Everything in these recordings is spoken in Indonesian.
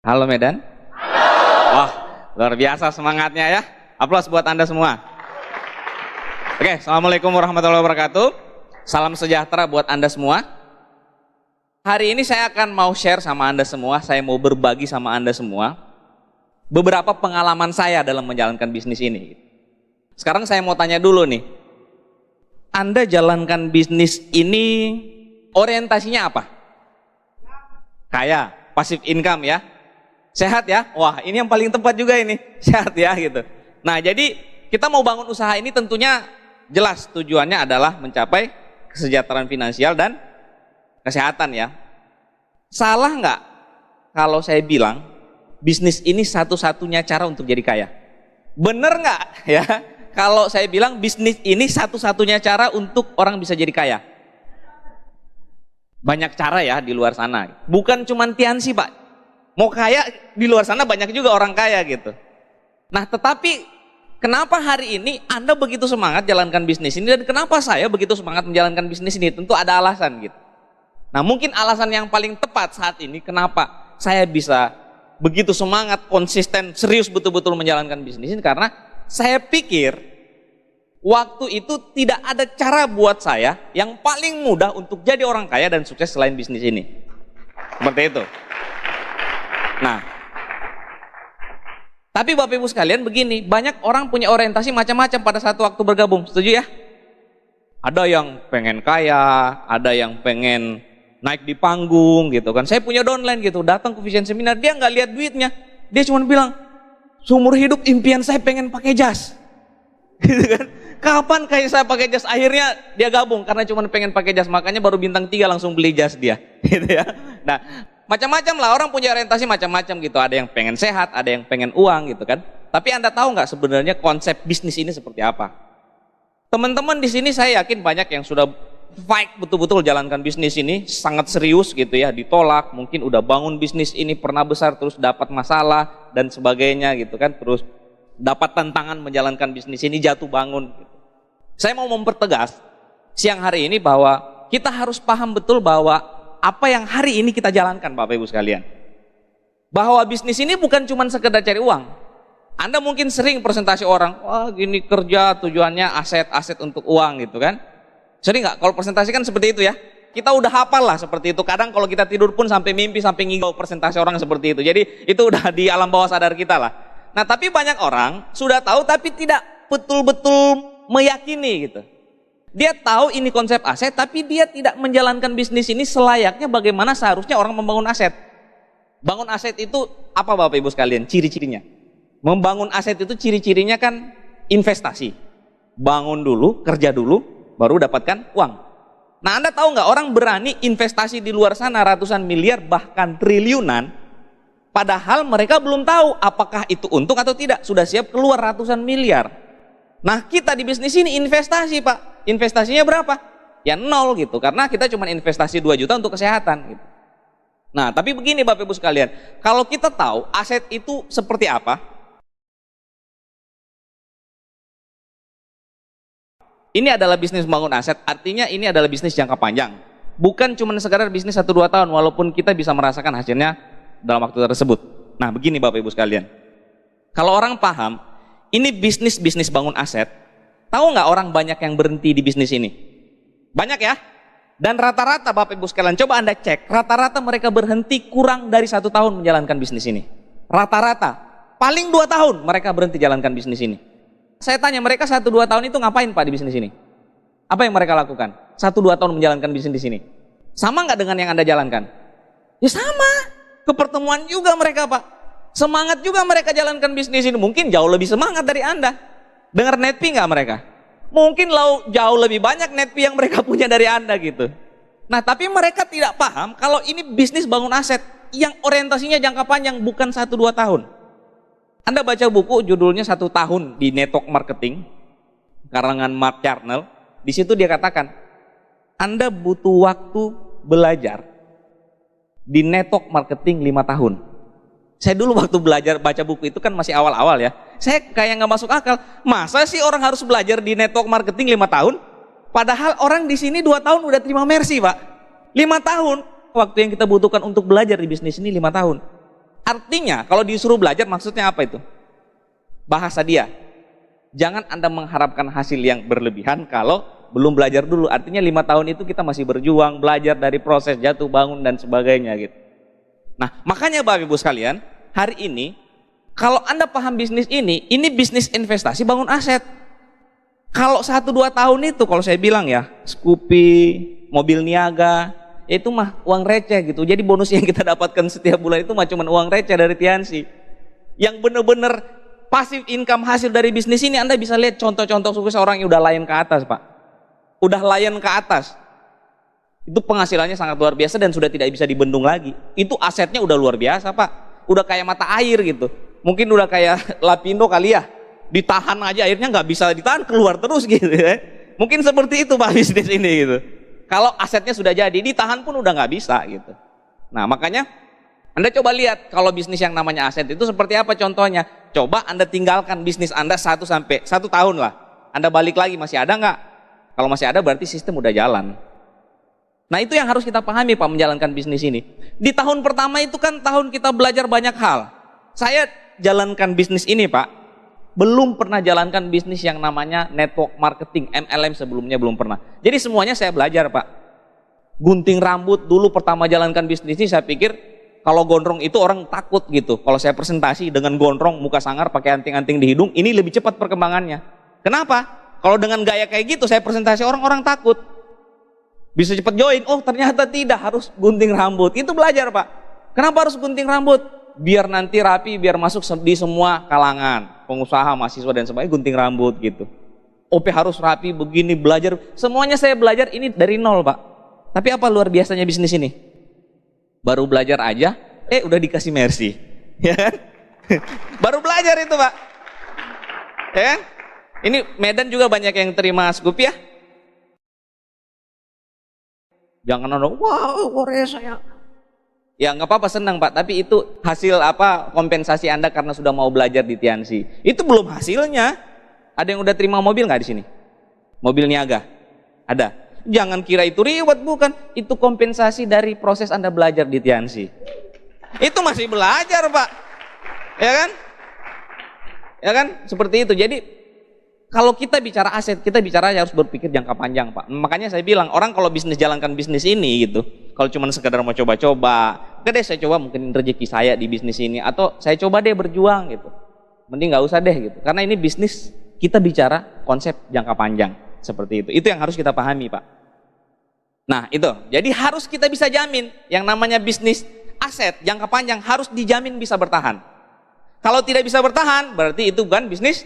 Halo Medan. Wah, luar biasa semangatnya ya. Aplaus buat Anda semua. Oke, Assalamualaikum warahmatullahi wabarakatuh. Salam sejahtera buat Anda semua. Hari ini saya akan mau share sama Anda semua, saya mau berbagi sama Anda semua beberapa pengalaman saya dalam menjalankan bisnis ini. Sekarang saya mau tanya dulu nih, Anda jalankan bisnis ini orientasinya apa? Kaya, passive income ya? Sehat ya? Wah, ini yang paling tepat juga ini, sehat ya gitu. Nah, jadi kita mau bangun usaha ini tentunya jelas tujuannya adalah mencapai kesejahteraan finansial dan kesehatan ya. Salah nggak kalau saya bilang bisnis ini satu-satunya cara untuk jadi kaya? Bener nggak ya? Kalau saya bilang bisnis ini satu-satunya cara untuk orang bisa jadi kaya? Banyak cara ya di luar sana. Bukan cuma Tiansi Pak. Mau kaya di luar sana banyak juga orang kaya gitu. Nah, tetapi kenapa hari ini Anda begitu semangat jalankan bisnis ini dan kenapa saya begitu semangat menjalankan bisnis ini? Tentu ada alasan gitu. Nah, mungkin alasan yang paling tepat saat ini kenapa saya bisa begitu semangat, konsisten, serius betul-betul menjalankan bisnis ini karena saya pikir waktu itu tidak ada cara buat saya yang paling mudah untuk jadi orang kaya dan sukses selain bisnis ini. Seperti itu. Nah, tapi Bapak Ibu sekalian begini, banyak orang punya orientasi macam-macam pada satu waktu bergabung, setuju ya? Ada yang pengen kaya, ada yang pengen naik di panggung gitu kan. Saya punya downline gitu, datang ke Vision Seminar, dia nggak lihat duitnya, dia cuma bilang, seumur hidup impian saya pengen pakai jas, gitu kan? Kapan kayak saya pakai jas? Akhirnya dia gabung karena cuma pengen pakai jas, makanya baru bintang 3 langsung beli jas dia, gitu ya. Nah, macam-macam lah, orang punya orientasi macam-macam gitu. Ada yang pengen sehat, ada yang pengen uang gitu kan. Tapi Anda tahu nggak sebenarnya konsep bisnis ini seperti apa? Teman-teman di sini saya yakin banyak yang sudah fight betul-betul jalankan bisnis ini, sangat serius gitu ya, ditolak, mungkin udah bangun bisnis ini pernah besar terus dapat masalah dan sebagainya gitu kan, terus dapat tantangan menjalankan bisnis ini jatuh bangun gitu. Saya mau mempertegas siang hari ini bahwa kita harus paham betul bahwa apa yang hari ini kita jalankan Bapak Ibu sekalian, bahwa bisnis ini bukan cuma sekedar cari uang. Anda mungkin sering presentasi orang, wah gini kerja tujuannya aset untuk uang gitu kan. Sering nggak kalau presentasi kan seperti itu ya? Kita udah hafal lah seperti itu. Kadang kalau kita tidur pun sampai mimpi, sampai ngigau presentasi orang seperti itu. Jadi itu udah di alam bawah sadar kita lah. Nah, tapi banyak orang sudah tahu tapi tidak betul-betul meyakini gitu. Dia tahu ini konsep aset, tapi dia tidak menjalankan bisnis ini selayaknya bagaimana seharusnya orang membangun aset. Bangun aset itu apa Bapak Ibu sekalian? Ciri-cirinya. Membangun aset itu ciri-cirinya kan investasi. Bangun dulu, kerja dulu, baru dapatkan uang. Nah, Anda tahu nggak orang berani investasi di luar sana ratusan miliar bahkan triliunan, padahal mereka belum tahu apakah itu untung atau tidak. Sudah siap keluar ratusan miliar. Nah, kita di bisnis ini investasi Pak. Investasinya berapa? Ya 0 gitu, karena kita cuma investasi 2 juta untuk kesehatan gitu. Nah, tapi begini Bapak Ibu sekalian, kalau kita tahu aset itu seperti apa, ini adalah bisnis membangun aset, artinya ini adalah bisnis jangka panjang. Bukan cuma sekadar bisnis 1-2 tahun, walaupun kita bisa merasakan hasilnya dalam waktu tersebut. Nah, begini Bapak Ibu sekalian, kalau orang paham, ini bisnis bangun aset, tahu nggak orang banyak yang berhenti di bisnis ini? Banyak ya? Dan rata-rata Bapak Ibu sekalian, coba Anda cek, rata-rata mereka berhenti kurang dari 1 tahun menjalankan bisnis ini. Rata-rata, paling 2 tahun mereka berhenti jalankan bisnis ini. Saya tanya mereka 1-2 tahun itu ngapain Pak di bisnis ini? Apa yang mereka lakukan? 1-2 tahun menjalankan bisnis ini. Sama nggak dengan yang Anda jalankan? Ya sama, ke pertemuan juga mereka Pak. Semangat juga mereka jalankan bisnis ini, mungkin jauh lebih semangat dari Anda. Dengar net fee nggak mereka? Mungkin jauh lebih banyak net fee yang mereka punya dari Anda gitu. Nah, tapi mereka tidak paham kalau ini bisnis bangun aset yang orientasinya jangka panjang, bukan 1-2 tahun. Anda baca buku judulnya 1 tahun di Network Marketing, karangan Mark Charnell. Di situ dia katakan, Anda butuh waktu belajar di network marketing 5 tahun. Saya dulu waktu belajar baca buku itu kan masih awal-awal ya. Saya kayak nggak masuk akal. Masa sih orang harus belajar di network marketing 5 tahun? Padahal orang di sini 2 tahun udah terima mercy Pak. 5 tahun waktu yang kita butuhkan untuk belajar di bisnis ini 5 tahun. Artinya kalau disuruh belajar maksudnya apa itu? Bahasa dia, jangan Anda mengharapkan hasil yang berlebihan kalau belum belajar dulu. Artinya 5 tahun itu kita masih berjuang, belajar dari proses jatuh bangun dan sebagainya gitu. Nah makanya Bapak Ibu sekalian, hari ini kalau Anda paham bisnis ini bisnis investasi bangun aset. Kalau 1-2 tahun itu, kalau saya bilang ya, Scoopy, mobil niaga, itu mah uang receh gitu. Jadi bonus yang kita dapatkan setiap bulan itu mah cuma uang receh dari Tiansi. Yang benar-benar pasif income hasil dari bisnis ini, Anda bisa lihat contoh-contoh sukses orang yang udah layan ke atas, Pak. Udah layan ke atas. Itu penghasilannya sangat luar biasa dan sudah tidak bisa dibendung lagi. Itu asetnya udah luar biasa, Pak. Udah kayak mata air gitu. Mungkin udah kayak Lapindo kali ya. Ditahan aja airnya nggak bisa ditahan, keluar terus gitu ya. Mungkin seperti itu Pak bisnis ini gitu. Kalau asetnya sudah jadi, ditahan pun udah nggak bisa gitu. Nah makanya Anda coba lihat kalau bisnis yang namanya aset itu seperti apa contohnya. Coba Anda tinggalkan bisnis Anda 1 tahun lah. Anda balik lagi masih ada nggak? Kalau masih ada berarti sistem udah jalan. Nah itu yang harus kita pahami Pak menjalankan bisnis ini. Di tahun pertama itu kan tahun kita belajar banyak hal. Saya jalankan bisnis ini Pak, belum pernah jalankan bisnis yang namanya network marketing, MLM sebelumnya belum pernah. Jadi semuanya saya belajar Pak. Gunting rambut dulu pertama jalankan bisnis ini saya pikir kalau gondrong itu orang takut gitu. Kalau saya presentasi dengan gondrong, muka sangar, pakai anting-anting di hidung, ini lebih cepat perkembangannya. Kenapa? Kalau dengan gaya kayak gitu saya presentasi orang-orang takut. Bisa cepat join, oh ternyata tidak, harus gunting rambut. Itu belajar Pak. Kenapa harus gunting rambut? Biar nanti rapi, biar masuk di semua kalangan, pengusaha, mahasiswa dan sebagainya, gunting rambut gitu. OP harus rapi, begini, belajar, semuanya saya belajar ini dari nol Pak. Tapi apa luar biasanya bisnis ini? Baru belajar aja, udah dikasih mercy, ya kan? Baru belajar itu Pak, ya kan? Ini Medan juga banyak yang terima Scoopy ya. Jangan ada, wah Korea saya. Ya nggak apa-apa, senang Pak, tapi itu hasil apa kompensasi Anda karena sudah mau belajar di Tiansi. Itu belum hasilnya. Ada yang udah terima mobil nggak di sini? Mobil niaga? Ada. Jangan kira itu reward, bukan. Itu kompensasi dari proses Anda belajar di Tiansi. Itu masih belajar Pak. Ya kan? Ya kan? Seperti itu. Jadi kalau kita bicara aset, kita bicara harus berpikir jangka panjang Pak. Makanya saya bilang orang kalau bisnis jalankan bisnis ini gitu. Kalau cuma sekedar mau coba-coba, oke deh saya coba mungkin rezeki saya di bisnis ini, atau saya coba deh berjuang gitu. Mending nggak usah deh gitu. Karena ini bisnis kita bicara konsep jangka panjang seperti itu. Itu yang harus kita pahami Pak. Nah itu, jadi harus kita bisa jamin yang namanya bisnis aset jangka panjang harus dijamin bisa bertahan. Kalau tidak bisa bertahan, berarti itu bukan bisnis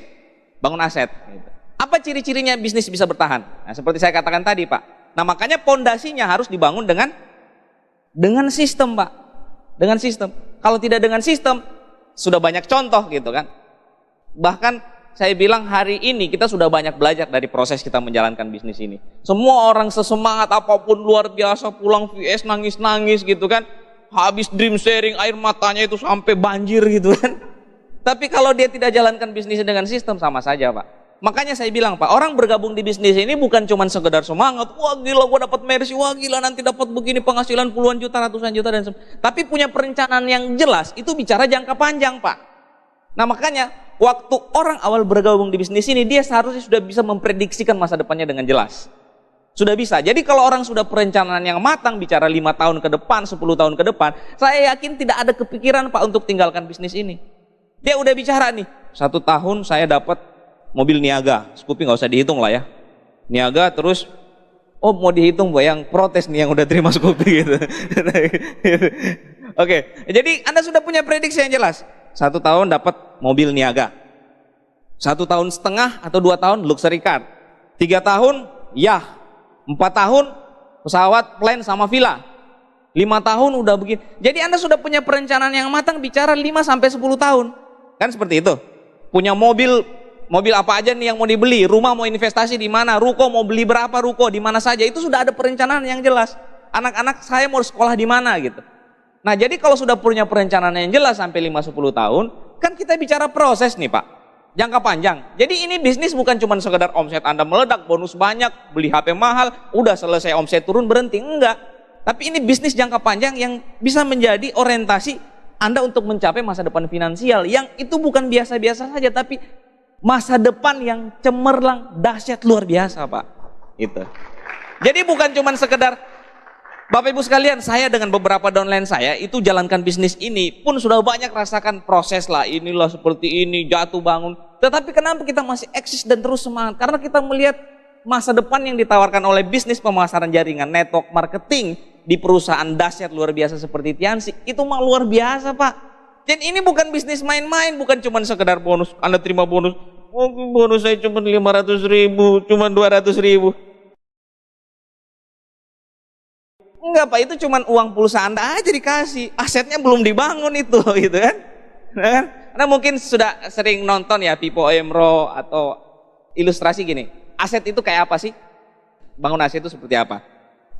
bangun aset. Apa ciri-cirinya bisnis bisa bertahan? Nah, seperti saya katakan tadi Pak. Nah makanya pondasinya harus dibangun dengan sistem Pak. Dengan sistem. Kalau tidak dengan sistem, sudah banyak contoh gitu kan. Bahkan saya bilang hari ini kita sudah banyak belajar dari proses kita menjalankan bisnis ini. Semua orang sesemangat apapun luar biasa, pulang VS nangis-nangis gitu kan. Habis dream sharing air matanya itu sampai banjir gitu kan. Tapi kalau dia tidak jalankan bisnis dengan sistem sama saja Pak. Makanya saya bilang Pak, orang bergabung di bisnis ini bukan cuma sekedar semangat, wah gila gua dapat mercy, wah gila nanti dapat begini penghasilan puluhan juta, ratusan juta dan tapi punya perencanaan yang jelas, itu bicara jangka panjang Pak. Nah makanya waktu orang awal bergabung di bisnis ini dia seharusnya sudah bisa memprediksikan masa depannya dengan jelas. Sudah bisa. Jadi kalau orang sudah perencanaan yang matang bicara 5 tahun ke depan, 10 tahun ke depan, saya yakin tidak ada kepikiran Pak untuk tinggalkan bisnis ini. Dia udah bicara nih, 1 tahun saya dapat mobil niaga, Scoopy nggak usah dihitung lah ya. Niaga terus, oh mau dihitung Pak yang protes nih yang udah terima Scoopy gitu. Oke, jadi Anda sudah punya prediksi yang jelas. 1 tahun dapat mobil niaga, 1,5 tahun atau 2 tahun luxury car, 3 tahun ya, 4 tahun pesawat, plane sama villa, 5 tahun udah begini. Jadi Anda sudah punya perencanaan yang matang bicara 5-10 tahun. Kan seperti itu. Punya mobil apa aja nih yang mau dibeli, rumah mau investasi di mana, ruko mau beli berapa ruko, di mana saja, itu sudah ada perencanaan yang jelas. Anak-anak saya mau sekolah di mana gitu. Nah jadi kalau sudah punya perencanaan yang jelas sampai 5-10 tahun, kan kita bicara proses nih Pak, jangka panjang. Jadi ini bisnis bukan cuma sekedar omset Anda meledak, bonus banyak, beli HP mahal, udah selesai omset turun berhenti, enggak. Tapi ini bisnis jangka panjang yang bisa menjadi orientasi Anda untuk mencapai masa depan finansial yang itu bukan biasa-biasa saja, tapi masa depan yang cemerlang, dahsyat, luar biasa, Pak. Itu. Jadi bukan cuma sekedar, Bapak Ibu sekalian, saya dengan beberapa downline saya itu jalankan bisnis ini pun sudah banyak rasakan proses lah, inilah seperti ini, jatuh bangun. Tetapi kenapa kita masih eksis dan terus semangat? Karena kita melihat masa depan yang ditawarkan oleh bisnis pemasaran jaringan, network marketing di perusahaan dahsyat luar biasa seperti Tianxi, itu mah luar biasa, Pak. Dan ini bukan bisnis main-main, bukan cuma sekedar bonus. Anda terima bonus, oh, bonus saya cuma 500.000, cuma 200.000. Enggak, Pak, itu cuma uang pulsa Anda aja dikasih, asetnya belum dibangun itu, gitu kan? Anda mungkin sudah sering nonton ya Pipo Emro atau ilustrasi gini. Aset itu kayak apa sih? Bangun aset itu seperti apa?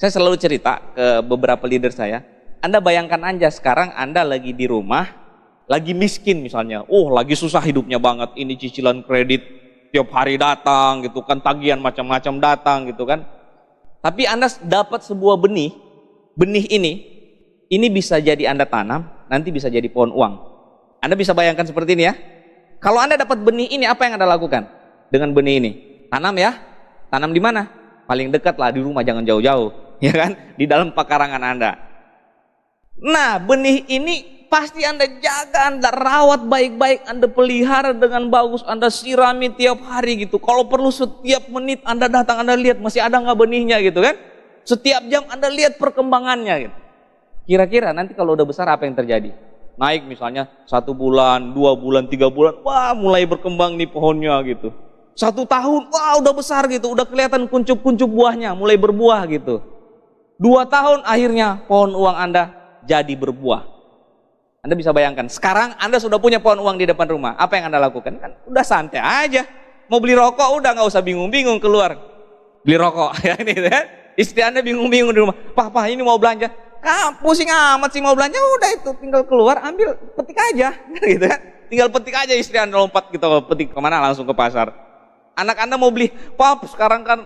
Saya selalu cerita ke beberapa leader saya. Anda bayangkan aja sekarang Anda lagi di rumah, lagi miskin misalnya. Oh, lagi susah hidupnya banget. Ini cicilan kredit tiap hari datang gitu kan, tagihan macam-macam datang gitu kan. Tapi Anda dapat sebuah benih. Benih ini bisa jadi Anda tanam, nanti bisa jadi pohon uang. Anda bisa bayangkan seperti ini ya. Kalau Anda dapat benih ini, apa yang Anda lakukan dengan benih ini? Tanam ya. Tanam di mana? Paling dekat lah, di rumah, jangan jauh-jauh. Ya kan? Di dalam pekarangan Anda. Nah, benih ini pasti Anda jaga, Anda rawat baik-baik, Anda pelihara dengan bagus, Anda sirami tiap hari gitu. Kalau perlu setiap menit Anda datang, Anda lihat masih ada nggak benihnya gitu kan. Setiap jam Anda lihat perkembangannya gitu. Kira-kira nanti kalau udah besar apa yang terjadi? Naik misalnya 1 bulan, 2 bulan, 3 bulan, wah mulai berkembang nih pohonnya gitu. 1 tahun, wah udah besar gitu, udah kelihatan kuncup-kuncup buahnya, mulai berbuah gitu. 2 tahun akhirnya pohon uang Anda jadi berbuah. Anda bisa bayangkan, sekarang Anda sudah punya pohon uang di depan rumah, apa yang Anda lakukan? Kan udah santai aja, mau beli rokok udah nggak usah bingung-bingung keluar beli rokok. Ya ini kan? Istri Anda bingung-bingung di rumah, Papa ini mau belanja, pusing amat sih mau belanja, udah itu tinggal keluar ambil petik aja, gitu kan? Tinggal petik aja, istri Anda lompat gitu, petik kemana? Langsung ke pasar. Anak Anda mau beli, Pap sekarang kan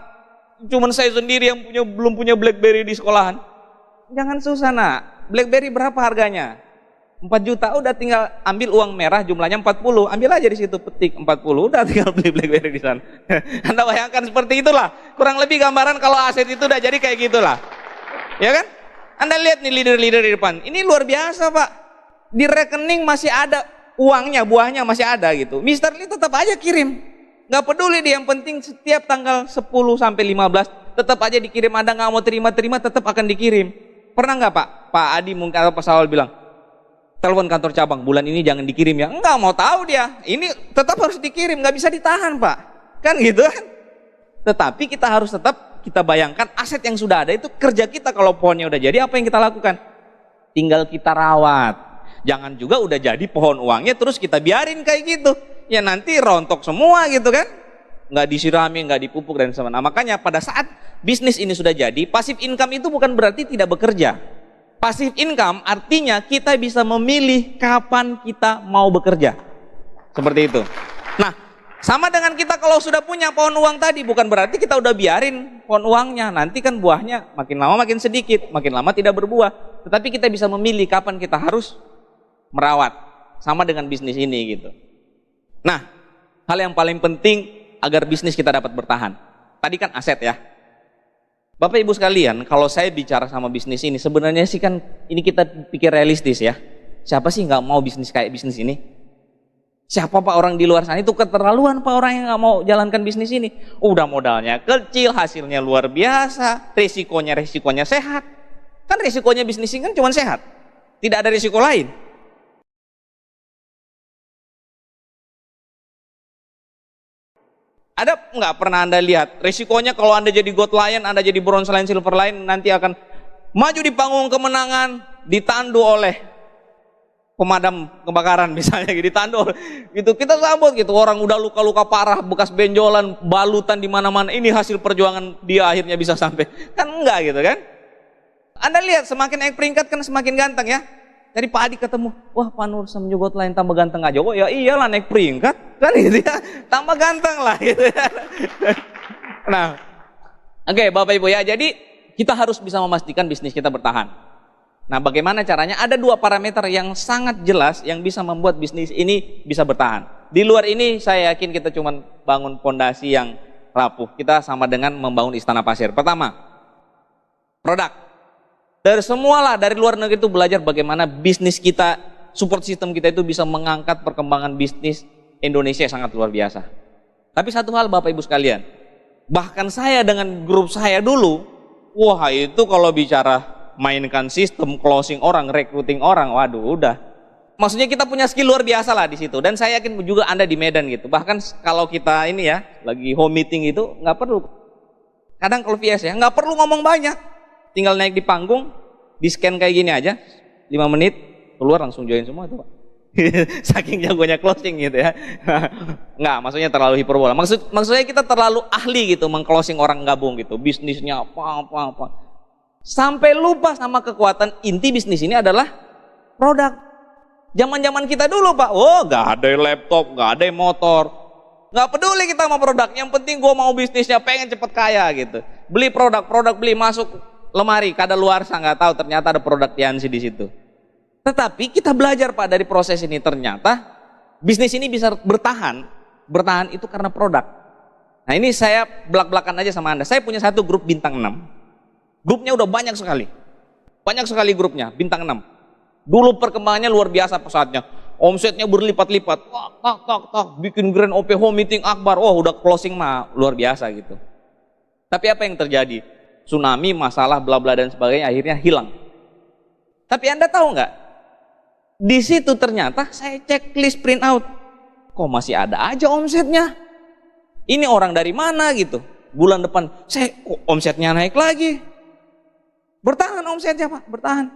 cuman saya sendiri yang belum punya BlackBerry di sekolahan. Jangan susah nak, BlackBerry berapa harganya? 4 juta, udah tinggal ambil uang merah jumlahnya 40, ambil aja di situ petik 40, udah tinggal beli BlackBerry di sana. Anda bayangkan seperti itulah, kurang lebih gambaran kalau aset itu udah jadi kayak gitulah. Ya kan? Anda lihat nih leader-leader di depan, ini luar biasa Pak. Di rekening masih ada uangnya, buahnya masih ada gitu. Mister Lee tetap aja kirim. Nggak peduli dia, yang penting setiap tanggal 10 sampai 15 tetap aja dikirim. Anda nggak mau terima tetap akan dikirim. Pernah nggak Pak Adi mungkin atau Pak Sawal bilang, telepon kantor cabang, bulan ini jangan dikirim ya? Enggak mau tahu dia, ini tetap harus dikirim, nggak bisa ditahan Pak, kan gitu kan? Tetapi kita harus tetap, kita bayangkan aset yang sudah ada itu kerja kita. Kalau pohonnya udah jadi, apa yang kita lakukan? Tinggal kita rawat. Jangan juga udah jadi pohon uangnya terus kita biarin kayak gitu, ya nanti rontok semua gitu kan, nggak disirami, nggak dipupuk dan sebagainya. Nah, makanya pada saat bisnis ini sudah jadi, passive income itu bukan berarti tidak bekerja. Passive income artinya kita bisa memilih kapan kita mau bekerja. Seperti itu. Nah, sama dengan kita kalau sudah punya pohon uang tadi, bukan berarti kita udah biarin pohon uangnya. Nanti kan buahnya makin lama makin sedikit, makin lama tidak berbuah. Tetapi kita bisa memilih kapan kita harus merawat. Sama dengan bisnis ini gitu. Nah, hal yang paling penting agar bisnis kita dapat bertahan. Tadi kan aset ya. Bapak Ibu sekalian, kalau saya bicara sama bisnis ini, sebenarnya sih kan ini kita pikir realistis ya. Siapa sih nggak mau bisnis kayak bisnis ini? Siapa Pak orang di luar sana itu keterlaluan Pak orang yang nggak mau jalankan bisnis ini? Udah modalnya kecil, hasilnya luar biasa, resikonya sehat. Kan resikonya bisnis ini kan cuma sehat, tidak ada resiko lain. Ada nggak pernah Anda lihat resikonya kalau Anda jadi gold lion, Anda jadi bronze lion, silver lion, nanti akan maju di panggung kemenangan, ditandu oleh pemadam kebakaran misalnya, ditandu gitu, kita sambut gitu, orang udah luka-luka parah, bekas benjolan, balutan di mana-mana, ini hasil perjuangan dia akhirnya bisa sampai, kan enggak gitu kan? Anda lihat semakin naik peringkat kan semakin ganteng ya. Dari Pak Adi ketemu, wah Pak Nur sama gold lion tambah ganteng aja. Oh ya iyalah naik peringkat kan gitu ya, tambah ganteng lah gitu ya. Nah, oke Bapak Ibu ya, jadi kita harus bisa memastikan bisnis kita bertahan. Nah, bagaimana caranya? Ada dua parameter yang sangat jelas yang bisa membuat bisnis ini bisa bertahan. Di luar ini saya yakin kita cuma bangun fondasi yang rapuh. Kita sama dengan membangun istana pasir. Pertama, produk. Dari semualah dari luar negeri itu belajar bagaimana bisnis kita, support system kita itu bisa mengangkat perkembangan bisnis Indonesia yang sangat luar biasa. Tapi satu hal Bapak Ibu sekalian, bahkan saya dengan grup saya dulu, wah itu kalau bicara mainkan sistem, closing orang, recruiting orang, waduh udah. Maksudnya kita punya skill luar biasa lah di situ. Dan saya yakin juga Anda di Medan gitu. Bahkan kalau kita ini ya, lagi home meeting itu nggak perlu. Kadang kalau VS ya, nggak perlu ngomong banyak. Tinggal naik di panggung, di scan kayak gini aja, 5 menit, keluar langsung join semua itu Pak. Saking jagonya closing gitu ya. Nggak, maksudnya terlalu hiperbola. Maksudnya kita terlalu ahli gitu meng-closing orang gabung gitu. Bisnisnya apa. Sampai lupa sama kekuatan inti bisnis ini adalah produk. Zaman-zaman kita dulu Pak, gak ada laptop, gak ada motor, gak peduli kita sama produk. Yang penting gue mau bisnisnya, pengen cepet kaya gitu. Beli produk beli masuk lemari, kadaluarsa nggak tahu ternyata ada produk Tiansi di situ. Tetapi kita belajar Pak dari proses ini, ternyata bisnis ini bisa bertahan. Bertahan itu karena produk. Nah ini saya belak-belakan aja sama Anda. Saya punya satu grup bintang 6. Grupnya udah banyak sekali grupnya, bintang 6. Dulu perkembangannya luar biasa pesatnya, omsetnya berlipat-lipat, bikin grand OP home meeting akbar, udah closing mah luar biasa gitu. Tapi apa yang terjadi? Tsunami, masalah, bla bla dan sebagainya akhirnya hilang. Tapi Anda tahu nggak? Di situ ternyata saya cek list print out, kok masih ada aja omsetnya? Ini orang dari mana gitu? Bulan depan, kok omsetnya naik lagi? Bertahan omsetnya Pak, bertahan.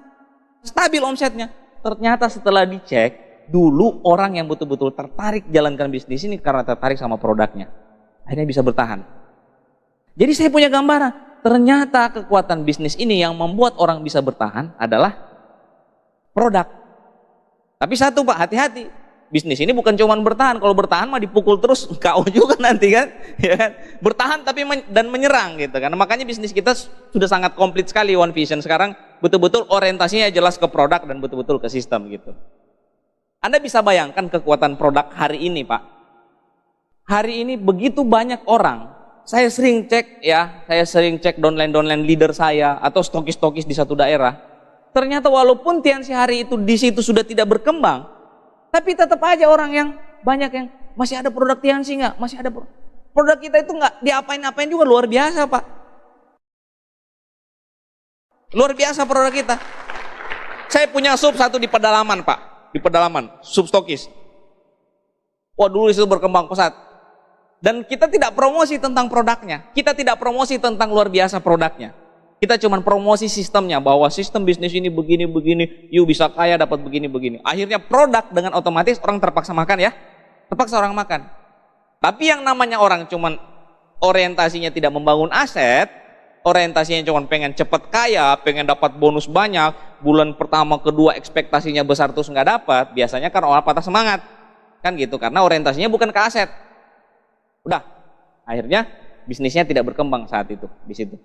Stabil omsetnya. Ternyata setelah dicek, dulu orang yang betul-betul tertarik jalankan bisnis ini karena tertarik sama produknya. Akhirnya bisa bertahan. Jadi saya punya gambaran, ternyata kekuatan bisnis ini yang membuat orang bisa bertahan adalah produk. Tapi satu Pak, hati-hati. Bisnis ini bukan cuma bertahan, kalau bertahan mah dipukul terus KO juga nanti kan, ya kan? Bertahan tapi dan menyerang gitu kan. Makanya bisnis kita sudah sangat komplit sekali One Vision sekarang, betul-betul orientasinya jelas ke produk dan betul-betul ke sistem gitu. Anda bisa bayangkan kekuatan produk hari ini Pak. Hari ini begitu banyak orang. Saya sering cek downline leader saya atau stokis-stokis di satu daerah. Ternyata walaupun Tiansi hari itu di situ sudah tidak berkembang, tapi tetap aja orang yang banyak yang masih ada produk Tiansi nggak? Masih ada produk kita itu nggak diapain-apain juga luar biasa Pak. Luar biasa produk kita. Saya punya sub satu di pedalaman Pak, di pedalaman sub stokis. Dulu itu berkembang pesat. Dan kita tidak promosi tentang produknya, kita tidak promosi tentang luar biasa produknya. Kita cuma promosi sistemnya, bahwa sistem bisnis ini begini, you bisa kaya dapat begini. Akhirnya produk dengan otomatis orang terpaksa makan ya, terpaksa orang makan. Tapi yang namanya orang cuma orientasinya tidak membangun aset, orientasinya cuma pengen cepat kaya, pengen dapat bonus banyak, bulan pertama, kedua ekspektasinya besar terus nggak dapat, biasanya kan orang patah semangat, kan gitu, karena orientasinya bukan ke aset. Udah, akhirnya bisnisnya tidak berkembang saat itu di situ.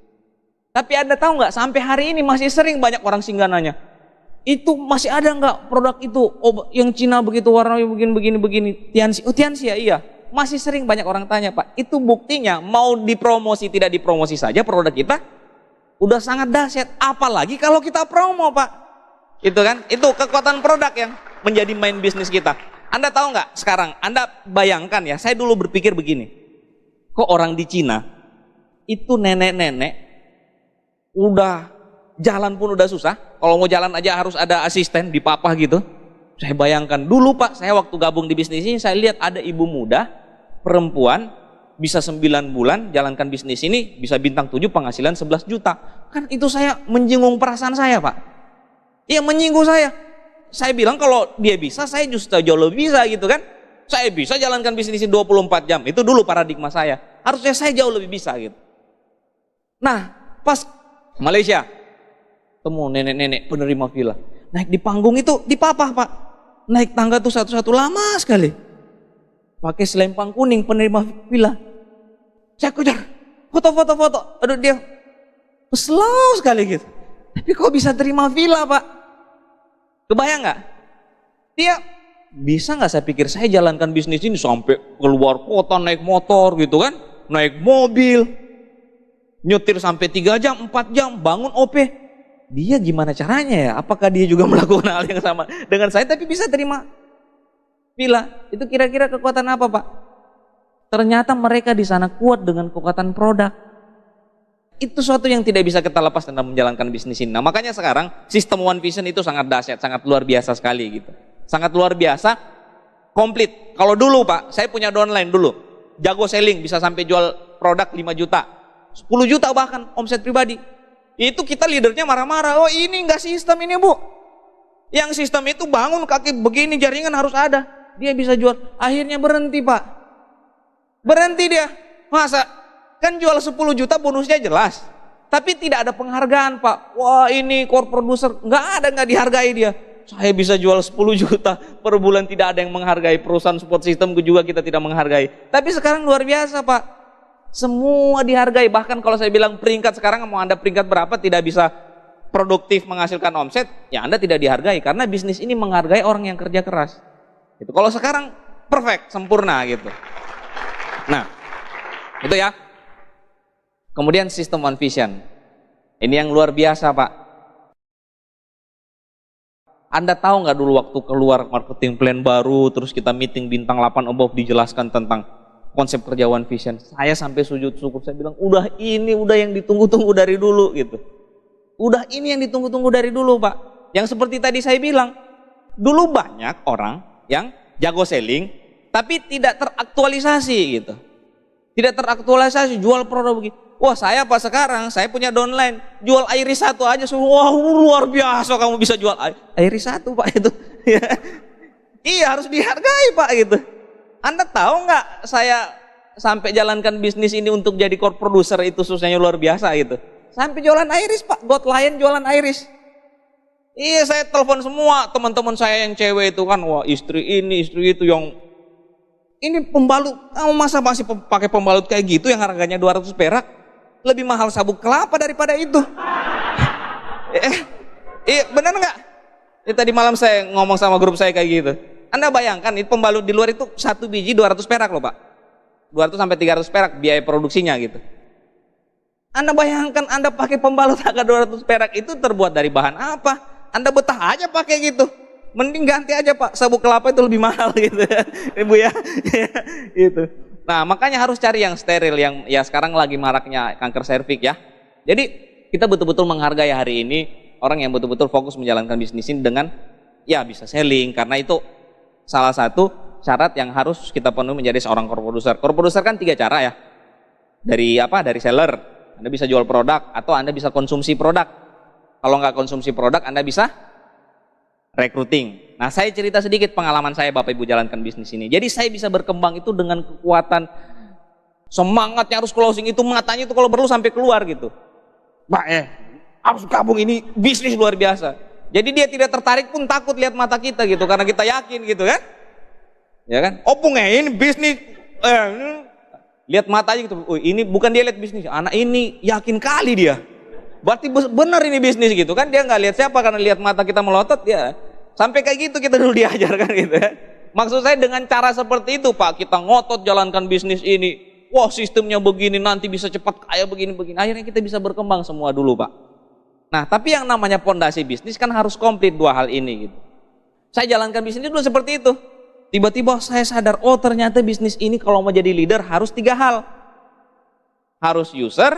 Tapi Anda tahu nggak, sampai hari ini masih sering banyak orang singgah nanya, itu masih ada nggak produk itu yang Cina begitu warnanya begini, Tiansi? Oh Tiansi ya, iya. Masih sering banyak orang tanya Pak. Itu buktinya mau dipromosi tidak dipromosi saja produk kita udah sangat dahsyat. Apalagi kalau kita promo Pak. Itu kan, itu kekuatan produk yang menjadi main bisnis kita. Anda tahu nggak sekarang? Anda bayangkan ya, saya dulu berpikir begini, kok orang di Cina itu nenek-nenek udah jalan pun udah susah, kalau mau jalan aja harus ada asisten dipapah gitu. Saya bayangkan dulu Pak, saya waktu gabung di bisnis ini, saya lihat ada ibu muda, perempuan, bisa 9 bulan jalankan bisnis ini, bisa bintang 7 penghasilan 11 juta. Kan itu saya menyinggung perasaan saya Pak. Iya menyinggung saya. Saya bilang kalau dia bisa, saya justru jauh lebih bisa gitu kan. Saya bisa jalankan bisnis ini 24 jam, itu dulu paradigma saya. Harusnya saya jauh lebih bisa gitu. Nah, pas Malaysia, temu nenek-nenek penerima villa, naik di panggung itu dipapah Pak, naik tangga tuh satu-satu lama sekali, pakai selempang kuning penerima villa. Saya kejar, foto, aduh dia slow sekali gitu. Tapi kok bisa terima villa, Pak? Kebayang nggak? Dia bisa nggak, saya pikir saya jalankan bisnis ini sampai keluar kota naik motor gitu kan, naik mobil, nyetir sampai 3 jam, 4 jam, bangun OP. Dia gimana caranya ya? Apakah dia juga melakukan hal yang sama dengan saya tapi bisa terima villa? Itu kira-kira kekuatan apa, Pak? Ternyata mereka di sana kuat dengan kekuatan produk. Itu suatu yang tidak bisa kita lepas dalam menjalankan bisnis ini. Nah, makanya sekarang sistem One Vision itu sangat dahsyat, sangat luar biasa sekali gitu. Sangat luar biasa, komplit. Kalau dulu Pak, saya punya downline dulu, jago selling, bisa sampai jual produk 5 juta, 10 juta bahkan omset pribadi. Itu kita leadernya marah-marah, oh ini enggak sistem ini Bu. Yang sistem itu bangun kaki begini, jaringan harus ada. Dia bisa jual, akhirnya berhenti Pak. Berhenti dia. Masa? Kan jual 10 juta bonusnya jelas. Tapi tidak ada penghargaan Pak. Wah ini core producer, nggak dihargai dia. Saya bisa jual 10 juta per bulan, tidak ada yang menghargai. Perusahaan support system juga kita tidak menghargai. Tapi sekarang luar biasa Pak. Semua dihargai. Bahkan kalau saya bilang peringkat sekarang, mau Anda peringkat berapa tidak bisa produktif menghasilkan omset, ya Anda tidak dihargai. Karena bisnis ini menghargai orang yang kerja keras. Gitu. Kalau sekarang perfect, sempurna gitu. Nah, itu ya. Kemudian sistem One Vision. Ini yang luar biasa Pak. Anda tahu nggak dulu waktu keluar marketing plan baru, terus kita meeting bintang 8 above dijelaskan tentang konsep kerja One Vision. Saya sampai sujud syukur, saya bilang udah yang ditunggu-tunggu dari dulu gitu. Udah ini yang ditunggu-tunggu dari dulu Pak. Yang seperti tadi saya bilang, dulu banyak orang yang jago selling tapi tidak teraktualisasi gitu. Tidak teraktualisasi, jual produk begitu. Wah saya Pak sekarang, saya punya downline, jual Iris 1 aja, wah luar biasa kamu bisa jual Iris 1 Pak itu. Iya harus dihargai Pak gitu. Anda tahu nggak saya sampai jalankan bisnis ini untuk jadi core producer itu susahnya luar biasa gitu. Sampai jualan Iris Pak, God Lion jualan Iris. Iya saya telepon semua teman-teman saya yang cewek itu kan, wah istri ini, istri itu yang ini pembalut, kamu masa masih pakai pembalut kayak gitu yang harganya 200 perak? Lebih mahal sabuk kelapa daripada itu. Benar nggak? Tadi malam saya ngomong sama grup saya kayak gitu. Anda bayangkan, itu pembalut di luar itu 1 biji 200 perak loh Pak. 200 sampai 300 perak biaya produksinya gitu. Anda bayangkan Anda pakai pembalut harga 200 perak itu terbuat dari bahan apa? Anda betah aja pakai gitu. Mending ganti aja Pak, sabuk kelapa itu lebih mahal gitu ya. Ibu ya. Gitu. Nah, makanya harus cari yang steril, yang ya sekarang lagi maraknya kanker serviks ya. Jadi, kita betul-betul menghargai hari ini orang yang betul-betul fokus menjalankan bisnis ini dengan ya bisa selling, karena itu salah satu syarat yang harus kita penuhi menjadi seorang core producer. Core producer kan 3 cara ya. Dari apa? Dari seller, Anda bisa jual produk atau Anda bisa konsumsi produk. Kalau nggak konsumsi produk, Anda bisa recruiting. Nah, saya cerita sedikit pengalaman saya Bapak Ibu jalankan bisnis ini. Jadi saya bisa berkembang itu dengan kekuatan semangatnya harus closing itu, matanya itu kalau perlu sampai keluar gitu. Pak harus gabung ini bisnis luar biasa. Jadi dia tidak tertarik pun takut lihat mata kita gitu karena kita yakin gitu kan. Ya kan? Opung ini bisnis lihat mata aja gitu. Oh, ini bukan dia lihat bisnis, anak ini yakin kali dia. Berarti benar ini bisnis gitu kan, dia nggak lihat siapa karena lihat mata kita melotot ya. Sampai kayak gitu kita dulu diajarkan gitu ya. Maksud saya dengan cara seperti itu Pak, kita ngotot jalankan bisnis ini. Wah sistemnya begini, nanti bisa cepat kaya begini-begini. Akhirnya kita bisa berkembang semua dulu Pak. Nah tapi yang namanya pondasi bisnis kan harus komplit 2 hal ini gitu. Saya jalankan bisnis dulu seperti itu. Tiba-tiba saya sadar, oh ternyata bisnis ini kalau mau jadi leader harus 3 hal. Harus user,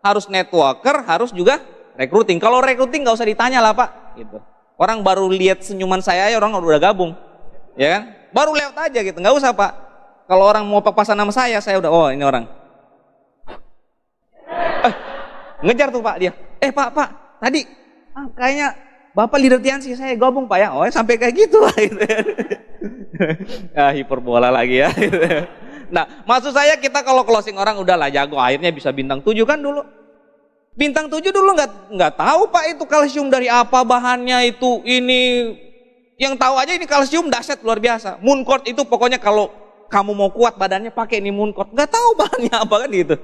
harus networker, harus juga recruiting. Kalau recruiting nggak usah ditanya lah Pak, gitu. Orang baru lihat senyuman saya aja orang udah gabung, ya kan? Baru lewat aja gitu, nggak usah Pak. Kalau orang mau papasan nama saya udah, oh ini orang. Ngejar tuh Pak dia. Pak, tadi kayaknya Bapak leader Tiansi, saya gabung Pak ya. Oh sampai kayak gitu lah. Gitu. Hiperbola lagi ya. Gitu. Nah, maksud saya kita kalau closing orang udahlah jago, akhirnya bisa bintang 7 kan dulu. Bintang 7 dulu nggak tahu Pak itu kalsium dari apa bahannya itu ini. Yang tahu aja ini kalsium dahsyat luar biasa. Mooncourt itu pokoknya kalau kamu mau kuat badannya pakai ini Mooncourt. Nggak tahu bahannya apa kan gitu.